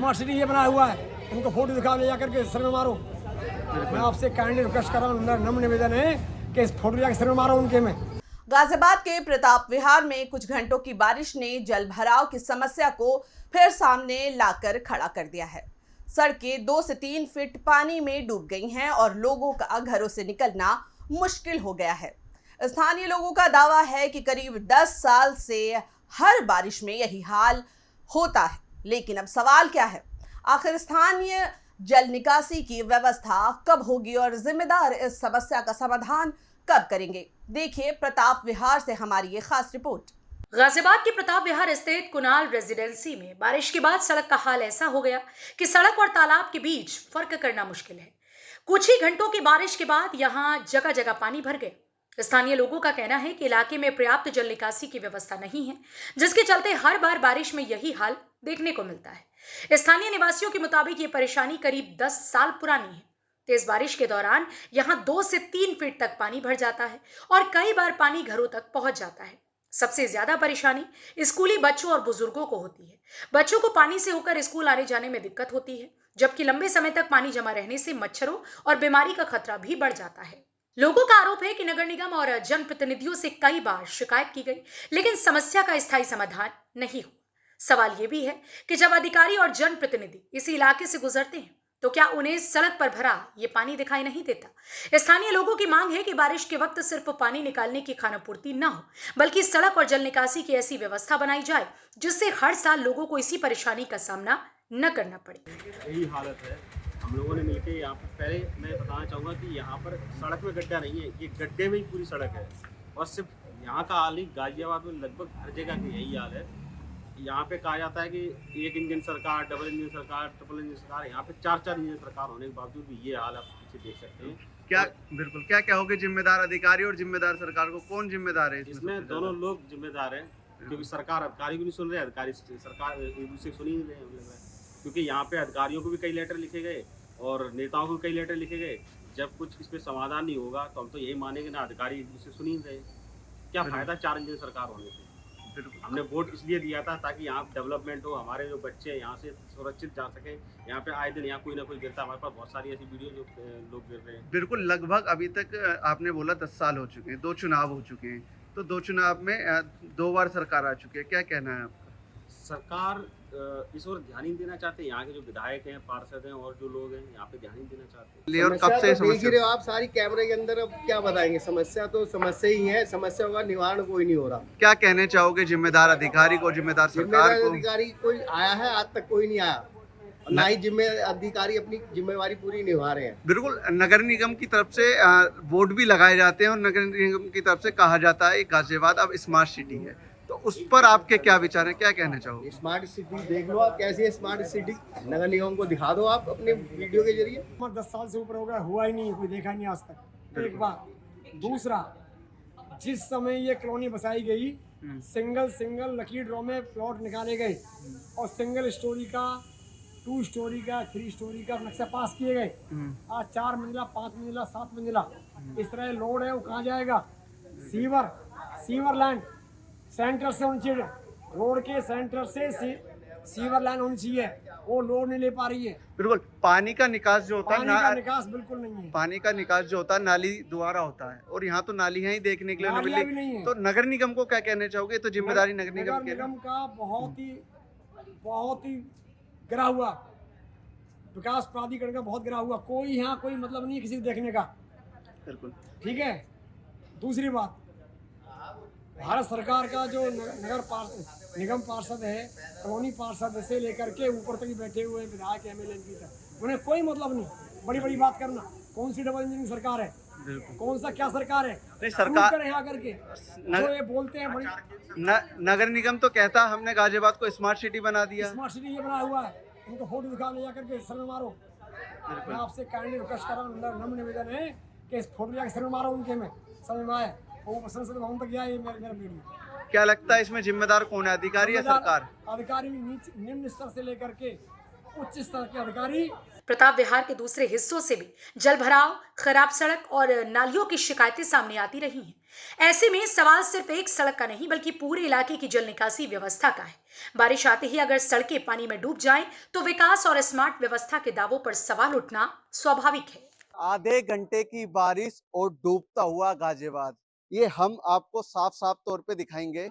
Smart city ये बनाया हुआ है, इनको फोटो दिखा ले जाकर के सर में मारो। मैं आपसे काइंडली रिक्वेस्ट कर रहा हूँ, नम्र निवेदन है कि इस फोटो जाकर सर में मारो उनके में। गाजियाबाद के प्रताप विहार में कुछ घंटों की बारिश ने जल भराव की समस्या को फिर सामने लाकर खड़ा कर दिया है। सड़कें 2 से 3 फीट पानी में डूब गई हैं और लोगों का घरों से निकलना मुश्किल हो गया है। स्थानीय लोगों का दावा है कि करीब 10 साल से हर बारिश में यही हाल होता है, लेकिन अब सवाल क्या है, आखिर स्थानीय जल निकासी की व्यवस्था कब होगी और जिम्मेदार इस समस्या का समाधान कब करेंगे? देखिए प्रताप विहार से हमारी ये खास रिपोर्ट। गाजियाबाद के प्रताप विहार स्थित कुणाल रेजिडेंसी में बारिश के बाद सड़क का हाल ऐसा हो गया कि सड़क और तालाब के बीच फर्क करना मुश्किल है। कुछ ही घंटों की बारिश के बाद यहाँ जगह जगह पानी भर गए। स्थानीय लोगों का कहना है कि इलाके में पर्याप्त जल निकासी की व्यवस्था नहीं है, जिसके चलते हर बार बारिश में यही हाल देखने को मिलता है। स्थानीय निवासियों के मुताबिक ये परेशानी करीब 10 साल पुरानी है। तेज बारिश के दौरान यहाँ 2 से 3 फीट तक पानी भर जाता है और कई बार पानी घरों तक पहुंच जाता है। सबसे ज्यादा परेशानी स्कूली बच्चों और बुजुर्गों को होती है। बच्चों को पानी से होकर स्कूल आने जाने में दिक्कत होती है, जबकि लंबे समय तक पानी जमा रहने से मच्छरों और बीमारी का खतरा भी बढ़ जाता है। लोगों का आरोप है कि नगर निगम और जनप्रतिनिधियों से कई बार शिकायत की गई, लेकिन समस्या का स्थायी समाधान नहीं हुआ। सवाल यह भी है कि जब अधिकारी और जनप्रतिनिधि इसी इलाके से गुजरते हैं तो क्या उन्हें सड़क पर भरा ये पानी दिखाई नहीं देता? स्थानीय लोगों की मांग है कि बारिश के वक्त सिर्फ पानी निकालने की खानापूर्ति न हो, बल्कि सड़क और जल निकासी की ऐसी व्यवस्था बनाई जाए जिससे हर साल लोगों को इसी परेशानी का सामना न करना पड़े। यही हालत है। हम लोगों ने मिलकर यहाँ पर, पहले मैं बताना चाहूँगा कि यहाँ पर सड़क में गड्ढा नहीं है, ये गड्ढे में ही पूरी सड़क है। और सिर्फ यहाँ का हाल ही, गाजियाबाद में लगभग हर जगह का यही हाल है। यहाँ पे कहा जाता है कि एक इंजन सरकार, डबल इंजन सरकार, ट्रिपल इंजन सरकार, यहाँ पे 4-4 इंजन सरकार होने के बावजूद भी ये हाल आप पीछे देख सकते हैं। क्या बिल्कुल क्या कहोगे, जिम्मेदार अधिकारी और जिम्मेदार सरकार को कौन जिम्मेदार है इसमें? दोनों लोग जिम्मेदार हैं, क्योंकि सरकार अधिकारी को नहीं सुन रहे, अधिकारी सरकार एक दूसरे को सुन ही नहीं रहे। क्योंकि यहाँ पे अधिकारियों को भी कई लेटर लिखे गए और नेताओं को भी कई लेटर लिखे गए। जब कुछ इस पर समाधान नहीं होगा तो हम तो यही मानेंगे ना, अधिकारी एक दूसरे सुन ही नहीं रहे, क्या फायदा 4 इंजन सरकार होने से? हमने वोट इसलिए दिया था ताकि यहाँ डेवलपमेंट हो, हमारे जो बच्चे हैं यहाँ से सुरक्षित जा सके। यहाँ पे आए दिन यहाँ कोई ना कोई गिरता, हमारे पास बहुत सारी ऐसी वीडियो जो लोग गिर रहे हैं। बिल्कुल, लगभग अभी तक आपने बोला 10 साल हो चुके हैं, 2 चुनाव हो चुके हैं, तो 2 चुनाव में 2 बार सरकार आ चुकी है, क्या कहना है आपका? सरकार इस ओर ध्यान ही देना चाहते हैं। यहाँ के जो विधायक हैं, पार्षद हैं और जो लोग हैं यहाँ पे ध्यान ही देना चाहते हैं। और कब से देख ही रहे हो आप सारी कैमरे के अंदर, अब क्या बताएंगे? समस्या तो समस्या ही है, समस्या का निवारण कोई नहीं हो रहा। क्या कहने चाहोगे जिम्मेदार अधिकारी को, जिम्मेदार सरकार को? अधिकारी कोई आया है? आज तक कोई नहीं आया, ना ही अधिकारी अपनी जिम्मेवारी पूरी निभा रहे हैं। बिल्कुल, नगर निगम की तरफ से बोर्ड भी लगाए जाते हैं और नगर निगम की तरफ से कहा जाता है गाजियाबाद अब स्मार्ट सिटी है, तो उस पर आपके क्या विचार हैं, क्या कहना चाहोगे? स्मार्ट सिटी देख लो आप, कैसी है स्मार्ट सिटी? नगर निगम को दिखा दो आप अपने वीडियो के जरिए। 10 साल से ऊपर हो गया, हुआ ही नहीं, कोई देखा नहीं आज तक। एक बात। दूसरा, जिस समय ये कॉलोनी बसाई गई, सिंगल लकी ड्रॉ में प्लॉट निकाले गए और सिंगल स्टोरी का, 2 स्टोरी का, 3 स्टोरी का नक्शा पास किए गए। आज 4 मंजिला, 5 मंजिला, 7 मंजिला इस तरह लोड है, वो कहाँ जाएगा? सीवर लाइन सेंटर से होनी चाहिए, रोड के सेंटर से सीवर लाइन होनी चाहिए, वो लोड नहीं ले पा रही है। बिल्कुल, पानी का निकास जो होता है, पानी का निकास बिल्कुल नहीं है। पानी का निकास जो होता है नाली द्वारा होता है, और यहाँ तो नालियाँ ही देखने के लिए नालियाँ भी नहीं है। तो नगर निगम को क्या कहना चाहोगे? तो जिम्मेदारी नगर निगम का बहुत ही गिरा हुआ, विकास प्राधिकरण का बहुत गिरा हुआ, कोई यहाँ कोई मतलब नहीं है किसी को देखने का। बिल्कुल ठीक है। दूसरी बात, भारत सरकार का जो निगम पार्षद है, कॉलोनी पार्षद से लेकर के ऊपर तक बैठे हुए विधायक, एमएलए की तरह, उन्हें कोई मतलब नहीं बड़ी बड़ी बात करना। कौन सी डबल इंजन सरकार है? कौन सा क्या सरकार है? नहीं, सरकार यहाँ करके जो ये बोलते हैं बड़ी नगर निगम तो कहता हमने गाजियाबाद को स्मार्ट सिटी बना दिया। स्मार्ट सिटी ये बनाया हुआ है, इनको फोटो दिखा ले जाकर के सर में मारो। मैं आपसे काइंडली रिक्वेस्ट कर रहा हूँ, नम्र निवेदन है कि इस फोटो जाकर सर में मारो उनके में, समझ में आए? वो संसद भवन तक गया, ये मेरा वीडियो। क्या लगता है इसमें जिम्मेदार कौन है, अधिकारी या सरकार? अधिकारी निम्न स्तर से लेकर के उच्च स्तर के अधिकारी प्रताप विहार के दूसरे हिस्सों से भी जल भराव, खराब सड़क और नालियों की शिकायतें सामने आती रही हैं। ऐसे में सवाल सिर्फ एक सड़क का नहीं बल्कि पूरे इलाके की जल निकासी व्यवस्था का है। बारिश आते ही अगर सड़कें पानी में डूब जाएं तो विकास और स्मार्ट व्यवस्था के दावों पर सवाल उठना स्वाभाविक है। आधे घंटे की बारिश और डूबता हुआ गाजियाबाद, ये हम आपको साफ साफ तौर पे दिखाएंगे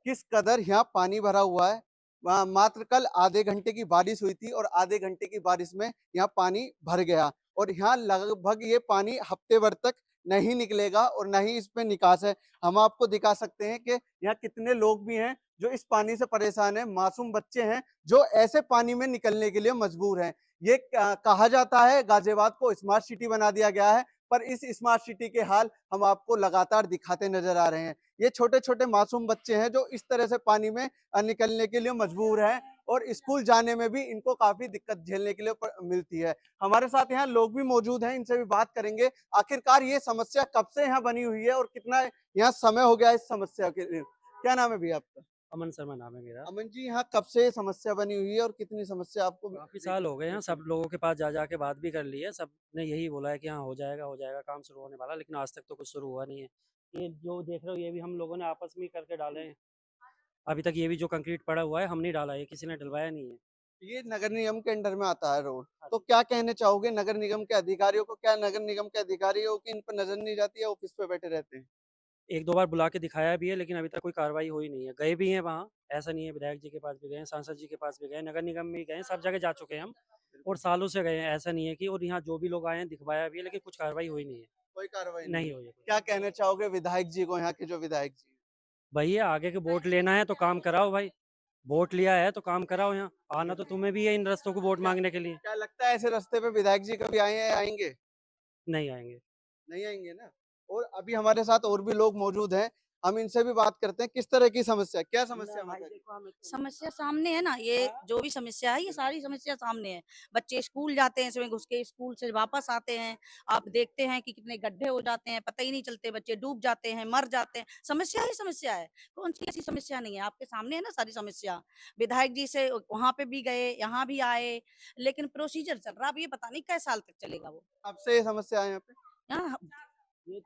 किस कदर यहाँ पानी भरा हुआ है। मात्र कल आधे घंटे की बारिश हुई थी और आधे घंटे की बारिश में यहाँ पानी भर गया और यहाँ लगभग ये पानी हफ्ते भर तक नहीं निकलेगा और न ही इसमें निकास है। हम आपको दिखा सकते हैं कि यहाँ कितने लोग भी हैं जो इस पानी से परेशान हैं, मासूम बच्चे हैं जो ऐसे पानी में निकलने के लिए मजबूर हैं। ये कहा जाता है गाजियाबाद को स्मार्ट सिटी बना दिया गया है, पर इस स्मार्ट सिटी के हाल हम आपको लगातार दिखाते नजर आ रहे हैं। ये छोटे छोटे मासूम बच्चे हैं जो इस तरह से पानी में निकलने के लिए मजबूर हैं और स्कूल जाने में भी इनको काफी दिक्कत झेलने के लिए मिलती है। हमारे साथ यहाँ लोग भी मौजूद हैं, इनसे भी बात करेंगे आखिरकार ये समस्या कब से यहाँ बनी हुई है और कितना यहाँ समय हो गया इस समस्या के लिए। क्या नाम है भैया आपका? अमन शर्मा नाम है मेरा। अमन जी, यहाँ कब से समस्या बनी हुई है और कितनी समस्या आपको? काफी साल हो गए हैं, सब लोगों के पास जा के बात भी कर ली है। सब ने यही बोला है कि हाँ हो जाएगा काम शुरू होने वाला, लेकिन आज तक तो कुछ शुरू हुआ नहीं है। ये जो देख रहे हो ये भी हम लोगों ने आपस में करके डाले हैं। अभी तक ये भी जो कंक्रीट पड़ा हुआ है हमने डाला है, किसी ने डलवाया नहीं है। ये नगर निगम के अंडर में आता है रोड, तो क्या कहने चाहोगे नगर निगम के अधिकारियों को? क्या नगर निगम के अधिकारियों की इन पर नजर नहीं जाती है, ऑफिस पे बैठे रहते हैं? एक दो बार बुला के दिखाया भी है लेकिन अभी तक कोई कार्रवाई हुई नहीं है। गए भी हैं वहाँ, ऐसा नहीं है, विधायक जी के पास भी गए, सांसद जी के पास भी गए, नगर निगम में गए, सब जगह जा चुके हैं हम और सालों से गए हैं। ऐसा नहीं है कि, और यहाँ जो भी लोग आए हैं दिखवाया भी है लेकिन कुछ कार्रवाई हुई नहीं है। कोई कार्रवाई नहीं हुई है। क्या कहना चाहोगे विधायक जी को, यहाँ के जो विधायक जी? भैया आगे के वोट लेना है तो काम कराओ भाई, वोट लिया है तो काम कराओ। यहाँ आना तो तुम्हें भी है इन रस्तों को वोट मांगने के लिए। क्या लगता है ऐसे रास्ते पे विधायक जी कभी आए हैं, आएंगे? नहीं आएंगे। नहीं आएंगे ना। और अभी हमारे साथ और भी लोग मौजूद हैं, हम इनसे भी बात करते हैं किस तरह की समस्या, क्या समस्या समस्या सामने है ना, ये जो भी समस्या है ये सारी समस्या सामने है। बच्चे स्कूल जाते हैं, इसमें घुस के स्कूल से वापस आते हैं, आप देखते हैं कि कितने गड्ढे हो जाते हैं, पता ही नहीं चलते, बच्चे डूब जाते हैं, मर जाते हैं। समस्या ही समस्या है, कौन सी ऐसी समस्या नहीं है? आपके सामने है ना सारी समस्या। विधायक जी से वहां पे भी गए, यहाँ भी आए, लेकिन प्रोसीजर चल रहा, अब ये पता नहीं कै साल तक चलेगा वो। अब से ये समस्या है यहाँ पे? यहाँ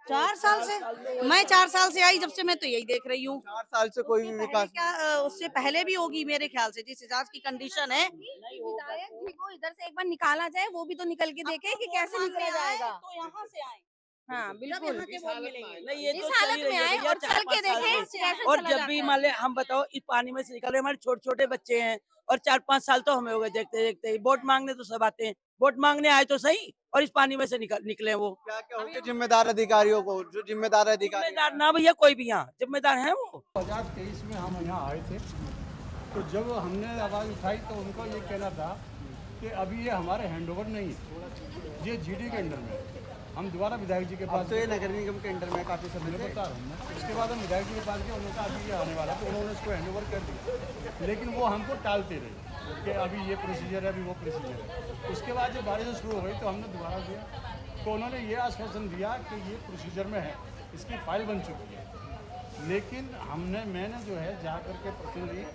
4 साल से, मैं 4 साल से आई जब से, मैं तो यही देख रही हूँ। 4 साल से कोई भी विकास क्या उससे पहले भी होगी मेरे ख्याल से, जिस हिसाब की कंडीशन है। विधायक जी को इधर से एक बार निकाला जाए, वो भी तो निकल के देखे कि कैसे निकला जाएगा। तो यहाँ से आए, हाँ जब बिल्कुल, यहाँ के वोट मिलेंगे। नहीं ये इस तो हालत में आए और चल के देखें कैसे और चला जब जाता भी है। मान ले हम बताओ इस पानी में से निकल रहे, हमारे छोटे छोटे बच्चे हैं और 4-5 साल तो हमें हो गए देखते देखते ही। वोट मांगने तो सब आते हैं, वोट मांगने आए तो सही, और इस पानी में से निकले वो। क्या कहोगे जिम्मेदार अधिकारियों को, जो जिम्मेदार अधिकारी? जिम्मेदार ना भैया, कोई भी यहाँ जिम्मेदार है वो। 2023 में हम यहाँ आए थे, तो जब हमने आवाज़ उठाई तो उनको ये कहना था कि अभी ये हमारे हैंडओवर नहीं है, ये जीडी के अंडर में है। हम दोबारा विधायक जी के पास, तो ये नगर निगम के अंडर में काफी समय से बता रहा हूँ मैं। उसके बाद हम विधायक जी के पास गए, उन्होंने कहा अभी ये आने वाला, तो उन्होंने इसको हैंडओवर कर दिया, लेकिन वो हमको टालते रहे कि अभी ये प्रोसीजर है, अभी वो प्रोसीजर है। उसके बाद जब बारिश शुरू हो गई तो हमने दोबारा दिया, तो उन्होंने ये आश्वासन दिया कि ये प्रोसीजर में है, इसकी फाइल बन चुकी है। लेकिन मैंने जो है जा करके प्रतिनिधि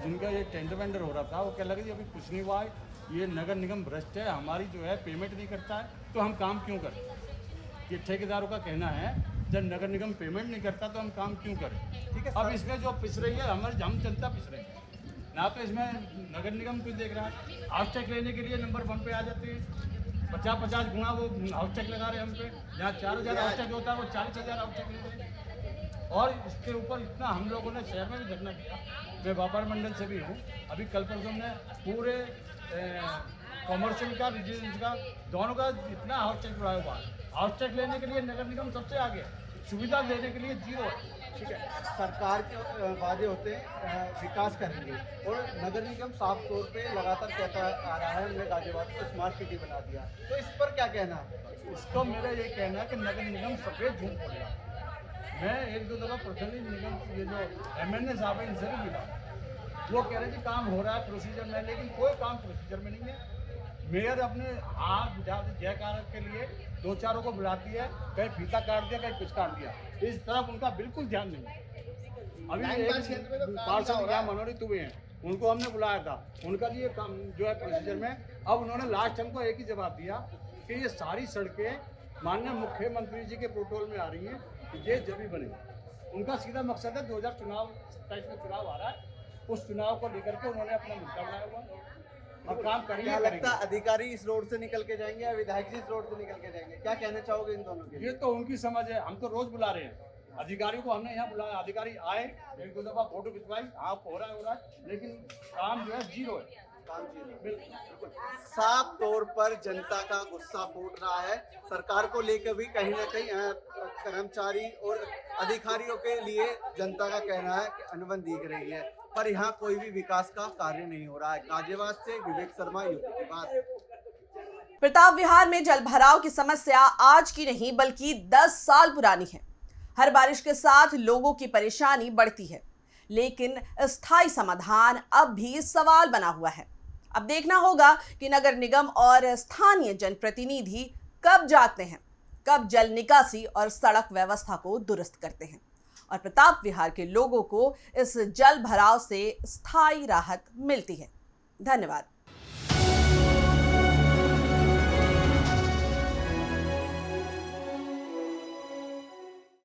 जिनका ये टेंडर वेंडर हो रहा था, वो कह लगे जी अभी कुछ नहीं हुआ है, ये नगर निगम भ्रष्ट है, हमारी जो है पेमेंट नहीं करता है, तो हम काम क्यों करें? ये ठेकेदारों का कहना है, जब नगर निगम पेमेंट नहीं करता तो हम काम क्यों करें? ठीक है। अब इसमें जो पिस रही है हम जनता पिस रही है ना, तो इसमें नगर निगम कुछ देख रहा है। हाउस चेक लेने के लिए नंबर 1 पे आ जाते हैं, 50-50 गुना वो हाउस चेक लगा रहे हैं हम पे। जहाँ 4000 हाउस चेक होता है वो 40,000 हाउस चेक ले रहे हैं। और इसके ऊपर इतना हम लोगों ने शहर में भी धरना किया, मैं व्यापार मंडल से भी हूँ। अभी कल परसों ने पूरे कॉमर्शियल का, रेजिडेंस का, दोनों का इतना हाउस चेक बढ़ाया हुआ है। हाउस चेक लेने के लिए नगर निगम सबसे आगे, सुविधा लेने के लिए 0 है। ठीक है, सरकार के वादे होते हैं विकास करेंगे, और नगर निगम साफ तौर पे लगातार कहता आ रहा है हमने गाजियाबाद को स्मार्ट सिटी बना दिया, तो इस पर क्या कहना है? इसको मेरा ये कहना है कि नगर निगम सफेद झूठ बोल रहा है। मैं 1-2 दफ़ा प्रतिनिधि निगम ये जो MNA साहब है इनसे भी मिला, वो कह रहे थे काम हो रहा है प्रोसीजर में, लेकिन कोई काम प्रोसीजर में नहीं है। मेयर अपने हाथ जयकार के लिए 2-4 को बुलाती है, कहीं फीता काट दिया, कहीं कुछ काट दिया, इस तरफ उनका बिल्कुल ध्यान नहीं है। अभी पार्षद क्या मनोनीत हुए हैं, उनको हमने बुलाया था, उनका लिए काम जो है प्रोसीजर में। अब उन्होंने लास्ट हमको एक ही जवाब दिया कि ये सारी सड़कें माननीय मुख्यमंत्री जी के प्रोटोकॉल में आ रही हैं, ये जब भी बने। उनका सीधा मकसद है 2027 में चुनाव आ रहा है, उस चुनाव को लेकर के उन्होंने अपना मुद्दा बनाया हुआ और काम करेंगे। क्या लगता है अधिकारी इस रोड से निकल के जाएंगे या विधायक जी इस रोड से निकल के जाएंगे? क्या कहना चाहोगे इन दोनों के लिए? ये तो उनकी समझ है, हम तो रोज बुला रहे हैं अधिकारियों को, हमने यहाँ बुलाया, अधिकारी आए, एक दो दफा फोटो खिंचवाई, हाँ हो रहा है, लेकिन काम जो है जीरो है। काम जीरो। साफ तौर पर जनता का गुस्सा फूट रहा है। सरकार को लेकर भी कहीं ना कहीं कर्मचारी और अधिकारियों के लिए जनता का कहना है कि अनबन दिख रही है, पर यहाँ कोई भी विकास का कार्य नहीं हो रहा है। गाजियाबाद से विवेक शर्मा, यूपी की बात। प्रताप विहार में जल भराव की समस्या आज की नहीं बल्कि 10 साल पुरानी है। हर बारिश के साथ लोगों की परेशानी बढ़ती है, लेकिन स्थायी समाधान अब भी सवाल बना हुआ है। अब देखना होगा कि नगर निगम और स्थानीय जनप्रतिनिधि कब जागते हैं, कब जल निकासी और सड़क व्यवस्था को दुरुस्त करते हैं और प्रताप विहार के लोगों को इस जल भराव से स्थायी राहत मिलती है। धन्यवाद।